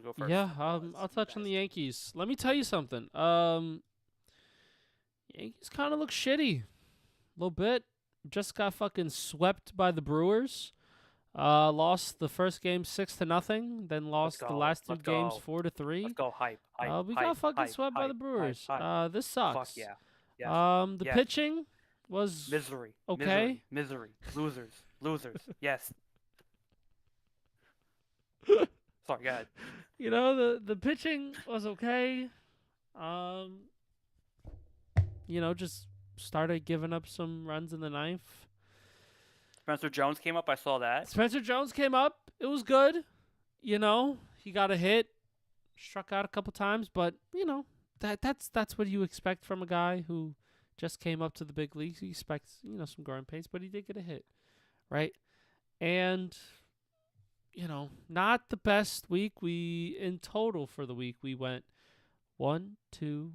go first? Yeah, I'll touch on the Yankees. Let me tell you something. Yankees kind of look shitty. A little bit. Just got fucking swept by the Brewers. Lost the first game 6-0. Then Let's lost the go. last two Let's games go. 4-3. Let's go. Hype. Hype. We Hype. got fucking Hype. swept by the Hype. Hype. Brewers. Hype. This Fuck sucks. yeah. Yes. The Yes. pitching was Misery. okay. Misery. Misery. Losers. Losers. Yes. Sorry, go ahead. The pitching was okay. Um, just started giving up some runs in the ninth. Spencer Jones came up. I saw that. Spencer Jones came up. It was good. He got a hit, struck out a couple times, but that's what you expect from a guy who just came up to the big leagues. You expect some growing pains, but he did get a hit, right? And not the best week. We in total for the week we went 1, 2,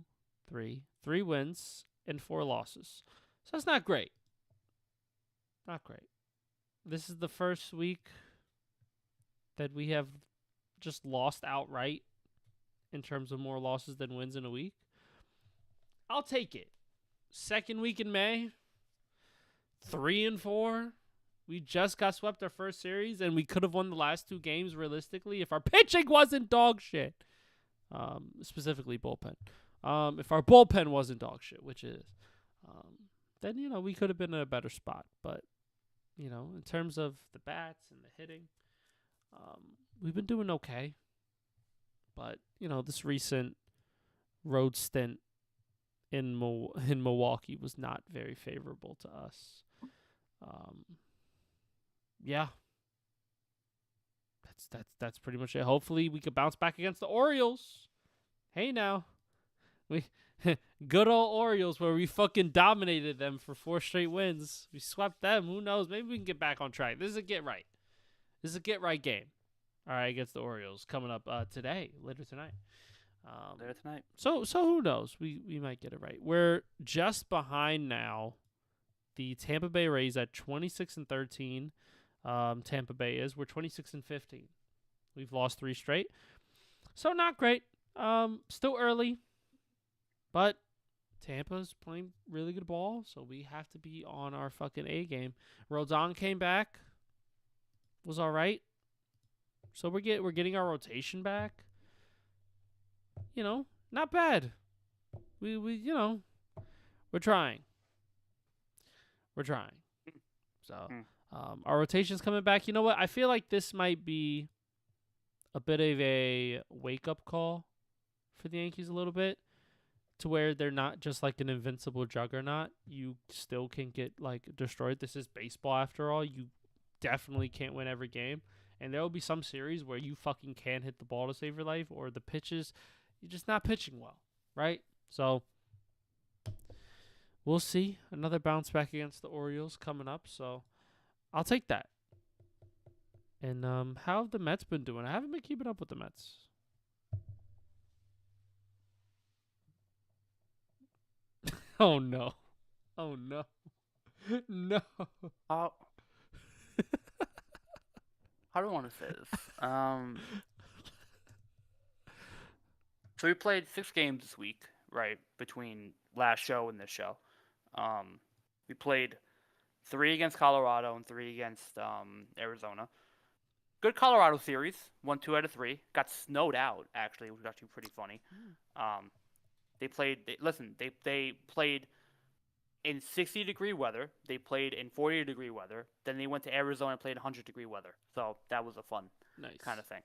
3 wins and 4 losses. So that's not great. Not great. This is the first week that we have just lost outright in terms of more losses than wins in a week. I'll take it. Second week in May, 3-4. We just got swept our first series, and we could have won the last 2 games realistically if our pitching wasn't dog shit. Specifically bullpen. If our bullpen wasn't dog shit, which it is, then we could have been in a better spot. But in terms of the bats and the hitting, we've been doing okay. But this recent road stint in Milwaukee was not very favorable to us. Yeah. That's pretty much it. Hopefully we could bounce back against the Orioles. Hey now. We good old Orioles where we fucking dominated them for 4 straight wins. We swept them. Who knows? Maybe we can get back on track. This is a get right. This is a get right game. All right, against the Orioles coming up later tonight. Later tonight. So who knows? We might get it right. We're just behind now the Tampa Bay Rays at 26-13. Tampa Bay is. We're 26-15. We've lost 3 straight. So not great. Still early. But Tampa's playing really good ball, so we have to be on our fucking A game. Rodon came back. Was all right. So we're getting our rotation back. Not bad. We're trying. We're trying. So our rotation's coming back. You know what? I feel like this might be a bit of a wake-up call for the Yankees a little bit, to where they're not just like an invincible juggernaut. You still can get like destroyed. This is baseball after all. You definitely can't win every game. And there will be some series where you fucking can't hit the ball to save your life, or the pitches, you're just not pitching well, right? So we'll see. Another bounce back against the Orioles coming up. So I'll take that. And how have the Mets been doing? I haven't been keeping up with the Mets. Oh no. Oh no. No. How do I want to say this? So we played 6 games this week, right, between last show and this show. We played 3 against Colorado and 3 against Arizona. Good Colorado series, won 2 out of 3. Got snowed out, actually, which was actually pretty funny. They played in 60-degree weather. They played in 40-degree weather. Then they went to Arizona and played 100-degree weather. So that was a fun kind of thing.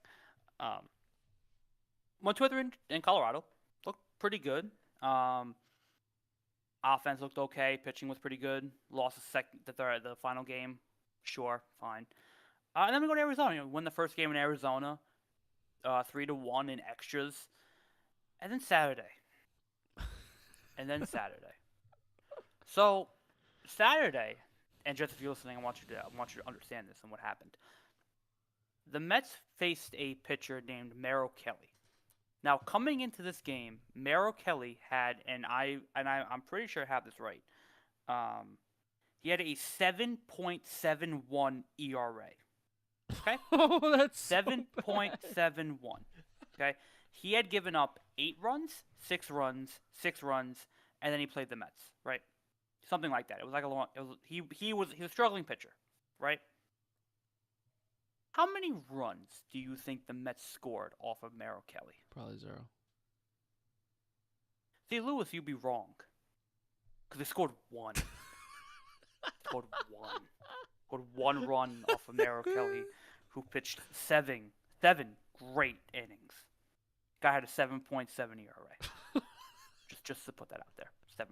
1-2-3 in Colorado. Looked pretty good. Offense looked okay. Pitching was pretty good. Lost the final game. Sure, fine. And then we go to Arizona. Win the first game in Arizona, 3-1 in extras, and then Saturday. So Saturday, and just if you're listening, I want you to understand this and what happened. The Mets faced a pitcher named Merrill Kelly. Now, coming into this game, Merrill Kelly had, and I'm pretty sure I have this right. He had a 7.71 ERA. Okay? Oh, that's 7.71. Okay, he had given up 8 runs, 6 runs, 6 runs, and then he played the Mets, right? Something like that. It was like a long. It was he was a struggling pitcher, right? How many runs do you think the Mets scored off of Merrill Kelly? Probably 0. See, Lewis, you'd be wrong, because they scored one. Scored one. Scored 1 run off of Merrill Kelly, who pitched seven great innings. Guy had a 7.7 ERA. just to put that out there, 7.7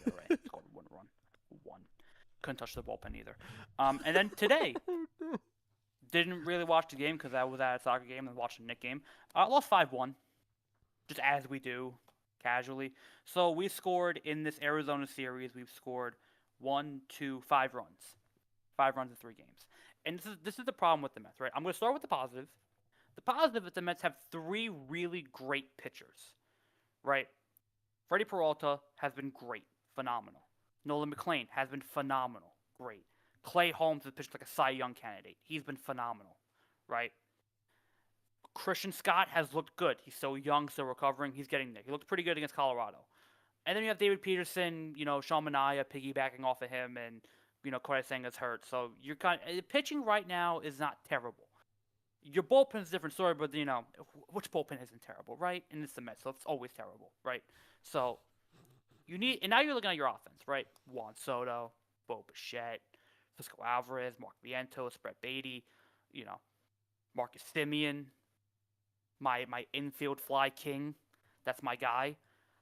ERA. Scored 1 run. One. Couldn't touch the bullpen either. And then today, didn't really watch the game because I was at a soccer game and watched the Knicks game. Lost 5-1, just as we do, casually. So we scored in this Arizona series. We've scored 1, 2, 5 runs. 5 runs in 3 games. And this is the problem with the Mets, right? I'm going to start with the positive. The positive is the Mets have 3 really great pitchers, right? Freddie Peralta has been great, phenomenal. Nolan McLean has been phenomenal, great. Clay Holmes has pitched like a Cy Young candidate. He's been phenomenal, right? Christian Scott has looked good. He's so young, still recovering. He's getting there. He looked pretty good against Colorado. And then you have David Peterson, Sean Manaea piggybacking off of him, and Corey Senga's hurt. So you're pitching right now is not terrible. Your bullpen's a different story, but which bullpen isn't terrible, right? And it's the Mets, so it's always terrible, right? So and now you're looking at your offense, right? Juan Soto, Bo Bichette, Francisco Alvarez, Mark Vientos, Brett Beatty, Marcus Semien, my infield fly king. That's my guy.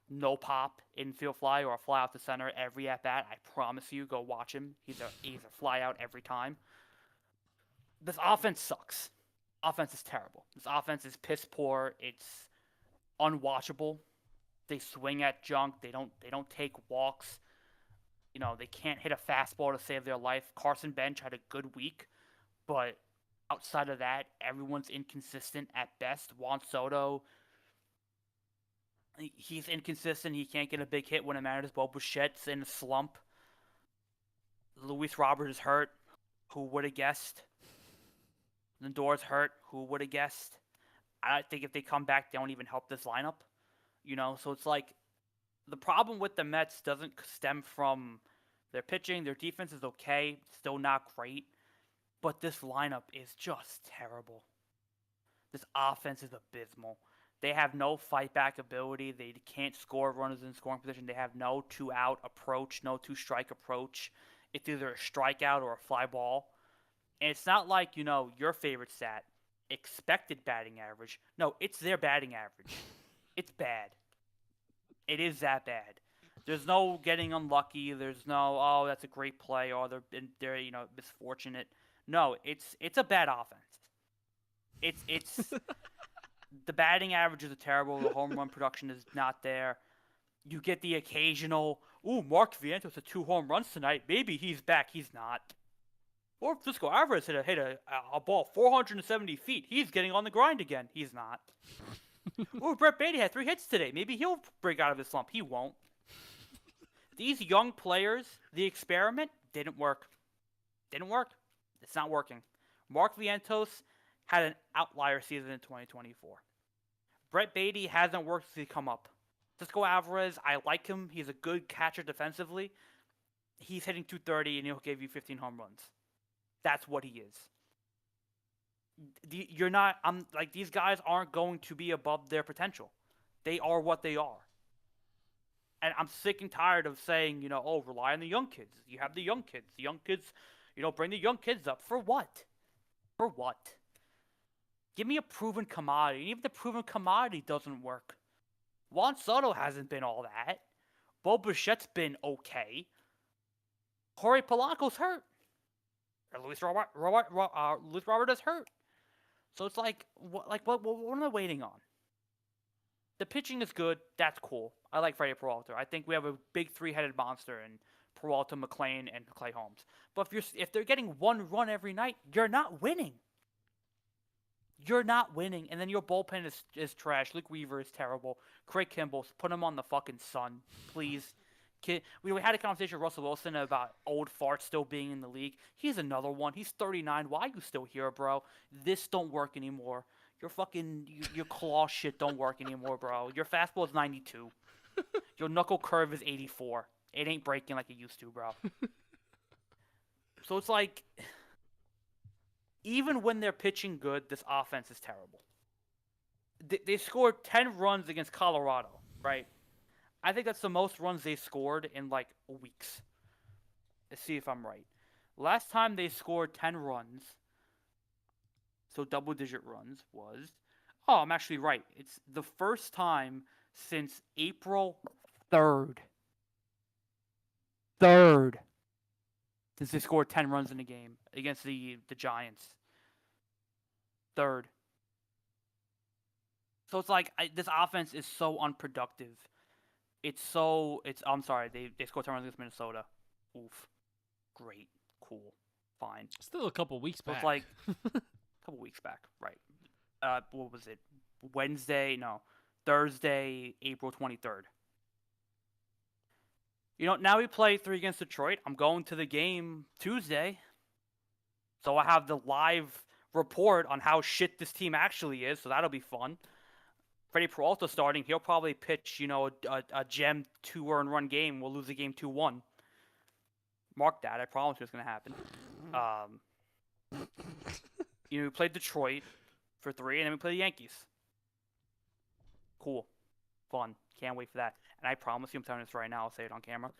No pop infield fly or a fly out the center every at bat. I promise you, go watch him. He's a fly out every time. This offense sucks. Offense is terrible. This offense is piss poor. It's unwatchable. They swing at junk. They don't take walks. They can't hit a fastball to save their life. Carson Bench had a good week, but outside of that, everyone's inconsistent at best. Juan Soto, he's inconsistent. He can't get a big hit when it matters. Bo Bichette's in a slump. Luis Robert is hurt. Who would have guessed? Lindor's hurt. Who would have guessed? I think if they come back, they don't even help this lineup. So it's like the problem with the Mets doesn't stem from their pitching. Their defense is okay, still not great, but this lineup is just terrible. This offense is abysmal. They have no fight back ability. They can't score runners in scoring position. They have no 2-out approach, no 2-strike approach. It's either a strikeout or a fly ball. And it's not like, your favorite stat, expected batting average. No, it's their batting average. It's bad. It is that bad. There's no getting unlucky. There's no, oh, that's a great play, or they're misfortunate. No, it's a bad offense. It's the batting averages are terrible. The home run production is not there. You get the occasional, Mark Vientos had 2 home runs tonight. Maybe he's back. He's not. Or Francisco Alvarez hit a ball 470 feet. He's getting on the grind again. He's not. Brett Beatty had 3 hits today. Maybe he'll break out of his slump. He won't. These young players, the experiment, didn't work. Didn't work. It's not working. Mark Vientos had an outlier season in 2024. Brett Beatty hasn't worked since he come up. Francisco Alvarez, I like him. He's a good catcher defensively. He's hitting 230 and he'll give you 15 home runs. That's what he is. These guys aren't going to be above their potential. They are what they are. And I'm sick and tired of saying, rely on the young kids. You have the young kids. The young kids, bring the young kids up. For what? For what? Give me a proven commodity. And even the proven commodity doesn't work. Juan Soto hasn't been all that. Bo Bichette's been okay. Corey Polanco's hurt. Luis Robert is hurt. So it's like, what am I waiting on? The pitching is good. That's cool. I like Freddie Peralta. I think we have a big 3-headed monster in Peralta, McLean, and Clay Holmes. But if they're getting 1 run every night, you're not winning. You're not winning. And then your bullpen is trash. Luke Weaver is terrible. Craig Kimball, put him on the fucking sun, please. We had a conversation with Russell Wilson about old farts still being in the league. He's another one. He's 39. Why are you still here, bro? This don't work anymore. your claw shit don't work anymore, bro. Your fastball is 92. Your knuckle curve is 84. It ain't breaking like it used to, bro. So it's like, even when they're pitching good, this offense is terrible. They scored 10 runs against Colorado, right? I think that's the most runs they scored in like weeks. Let's see if I'm right. Last time they scored 10 runs, so double-digit runs, was... Oh, I'm actually right. It's the first time since April 3rd. Since they scored 10 runs in a game against the Giants. Third. So it's like, this offense is so unproductive. I'm sorry, they scored 10 runs against Minnesota. Oof. Great. Cool. Fine. Still a couple weeks back. It's like a couple weeks back, right? What was it? Thursday, April 23rd. Now we play 3 against Detroit. I'm going to the game Tuesday. So I have the live report on how shit this team actually is, so that'll be fun. Freddie Peralta starting. He'll probably pitch, a gem 2 earned run game. We'll lose the game 2-1. Mark that. I promise you it's going to happen. We played Detroit for 3, and then we play the Yankees. Cool. Fun. Can't wait for that. And I promise you, I'm telling this right now, I'll say it on camera.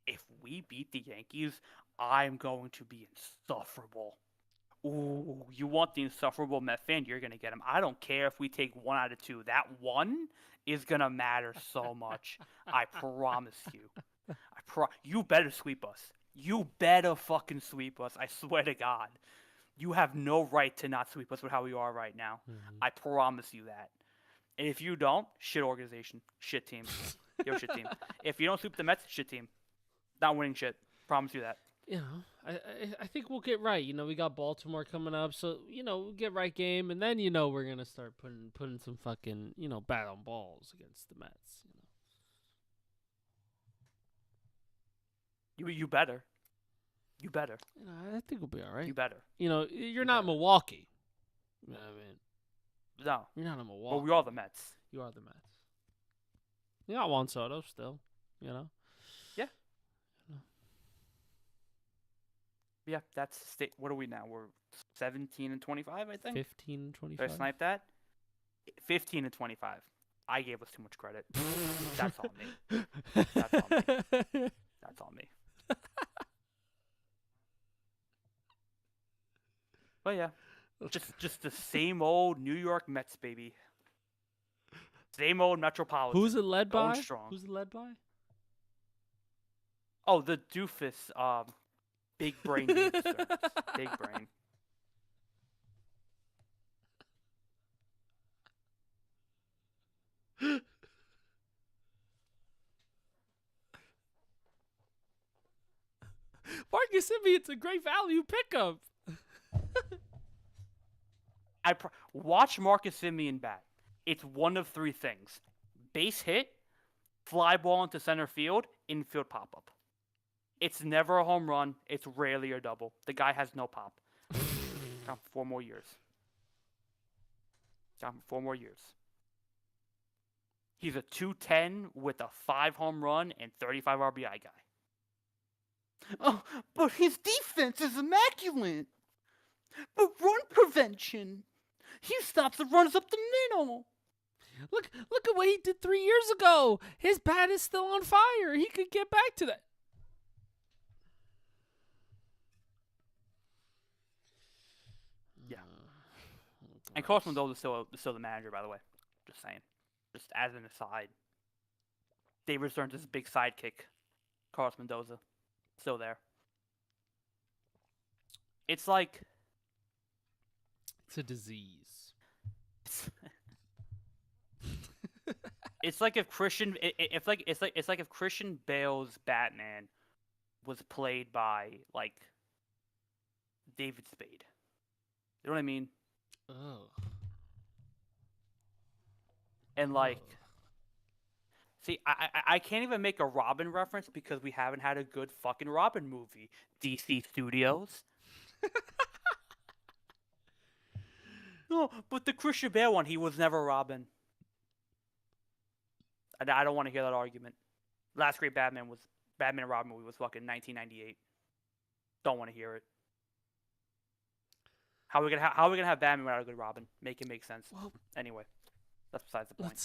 If we beat the Yankees, I'm going to be insufferable. Ooh, you want the insufferable Met fan, you're going to get him. I don't care if we take 1 out of 2. That 1 is going to matter so much. I promise you. You better sweep us. You better fucking sweep us. I swear to God. You have no right to not sweep us with how we are right now. Mm-hmm. I promise you that. And if you don't, shit organization. Shit team. Yo, shit team. If you don't sweep the Mets, shit team. Not winning shit. Promise you that. I think we'll get right. We got Baltimore coming up, so we'll get right game, and then we're gonna start putting some fucking bat on balls against the Mets. You better. You better. I think we'll be all right. You better. You're not Milwaukee. I mean, no, you're not in Milwaukee. But we are the Mets. You are the Mets. You got Juan Soto still. Yeah. Yeah, that's what are we now? We're 17 and 25, I think. 15 and 25. Did I snipe that? 15 and 25. I gave us too much credit. That's on me. That's on me. But yeah, just the same old New York Mets, baby. Same old Metropolitan. Who's it led by? Going strong. Who's it led by? Oh, the doofus. Big brain. Big brain. Marcus Simeon's a great value pickup. Watch Marcus Simeon bat. It's one of 3 things: base hit, fly ball into center field, infield pop up. It's never a home run. It's rarely a double. The guy has no pop. Got 4 more years. He's a 210 with a 5 home run and 35 RBI guy. Oh, but his defense is immaculate. But run prevention. He stops the runs up the middle. Look at what he did 3 years ago. His bat is still on fire. He could get back to that. Yeah. And Carlos Mendoza is still the manager, by the way. Just saying. Just as an aside. They returned his big sidekick, Carlos Mendoza. Still there. It's like... It's a disease. It's like if Christian Bale's Batman was played by like David Spade. You know what I mean? Oh. And like, see, I can't even make a Robin reference because we haven't had a good fucking Robin movie. DC Studios. No, but the Christian Bale one, he was never Robin. I don't want to hear that argument. Last great Batman and Robin movie was fucking 1998. Don't want to hear it. How are we gonna have Batman without a good Robin? Make it make sense. Well, anyway, that's besides the point.